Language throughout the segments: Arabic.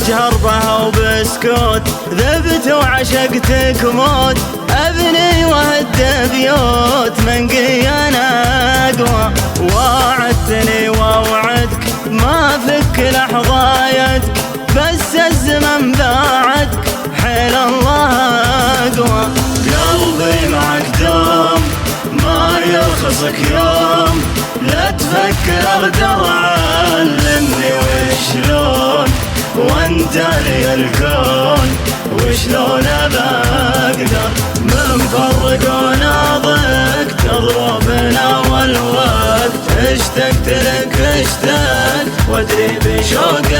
أجهر بها وبسكوت، ذبت وعشقتك موت، أبني وهد بيوت من قيانا أقوى. وعدتني ووعدك ما فك لحظايتك، بس الزمن باعدك حيل الله أقوى. قلبي معك دوم ما يرخصك يوم، لا تفكر اقدر علمني وشلون، وانت لي الكون وشلون بقدر. من فرق وناضك تضربنا والوقت، اشتقت لك اشتقت وادري بشوقك،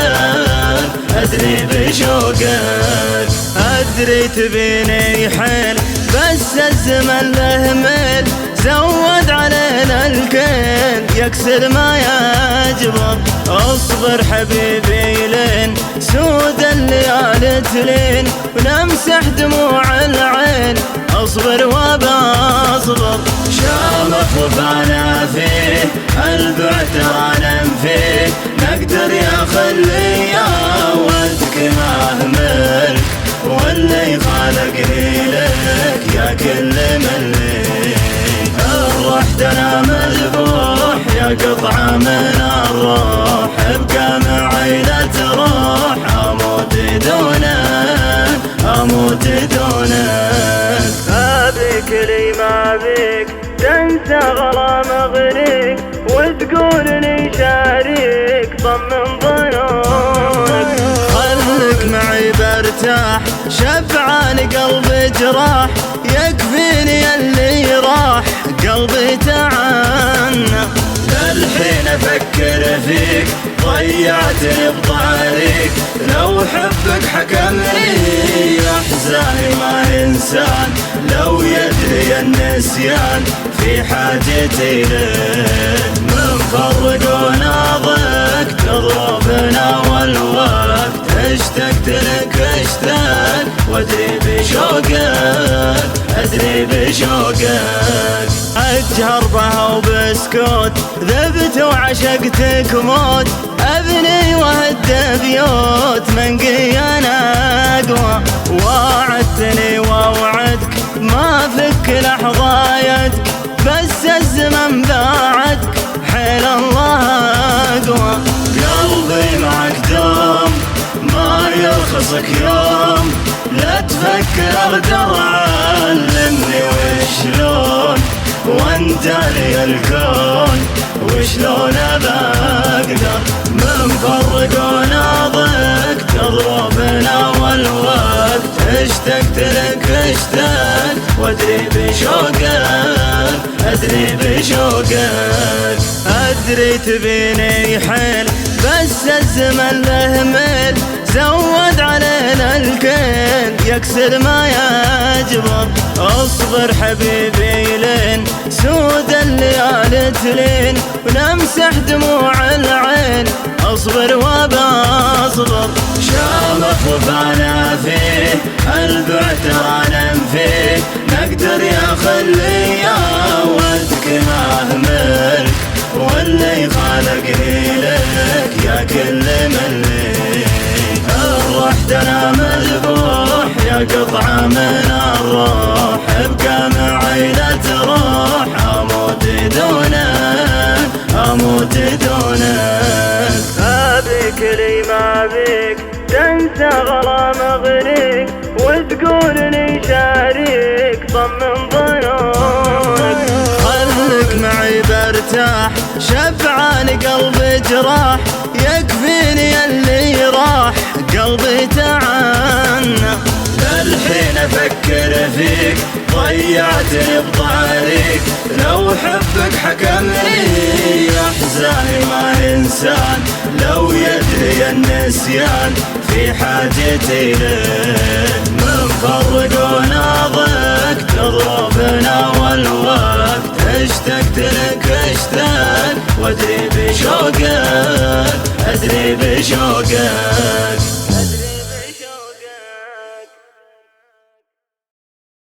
ادري بشوقك. ادري تبيني حيل بس الزمن له ميل، زود علينا الكيل يكسر ما يجبر. اصبر حبيبي لين سود الليالي تلين، ونمسح دموع العين. اصبر وبصبر شامخ وفانا فيه، البعد ترانا فيه. نقدر يا خلي ودك ما ملك، واللي خالقني لك يا كل ملك. الرحت انا مذبوح يا قطعة من الروح، ابقى معي لا تروح، اموت دونك اموت دونك. ابيك لي ما بيك تنسى غرام اغريك، وتقولني شاريك ضمن ظنونك. خلك معي برتاح شبعان قلبي جراح، يكفيني اللي راح قلبي تعنى. للحين افكر فيك ضيعتني بطريق، لو حبك حكمني احزاني ما انسان. لو يدري النسيان في حاجتي لك، من فرق وناضك تضربنا والوقت. اشتقت لك اشتقت وادري بشوقك، ادري بشوقك. اجهر بها وبسكوت، ذبت وعشقتك موت، ابني وهد بيوت من قيانا أقوى. وعدتني ووعدك ما فك لحظايتك، بس الزمن باعدك حيل الله أقوى. قلبي معك دوم ما يرخصك يوم، لا تفكر اقدر علمني وشلون، وانت لي الكون وشلون بقدر. من فرق وناضك تضربنا والوقت، اشتقت لك اشتقت وادري بشوقك، ادري بشوقك. ادري تبيني حيل بس الزمن له ميل، زود علينا الكيل يكسر ما يجبر. اصبر حبيبي لين سود الليالي تلين، ونمسح دموع العين. اصبر وبصبر شامخ وفانا فيه، البعد ترانا فيه. نقدر يا خلي ودك ما ملك، واللي خالقني لك يا كل ملك. الرحت انا مذبوح يا قطعة من الروح، ابقى معي لا تروح، اموت دونك اموت دونك. ابيك لي ما بيك تنسى غرام اغريك، وتقولني شاريك ضمن ظنونك. خلك معي برتاح شبعان قلبي جراح، يكفيني اللي راح قلبي تعنى. للحين افكر فيك ضيعتني بطريق، لو حبك حكمني احزاني ما انسان. لو يدري النسيان في حاجتي لك، من فرق وناضك تضربنا والوقت. اشتقت لك اشتقت وادري بشوقك، ادري بشوقك.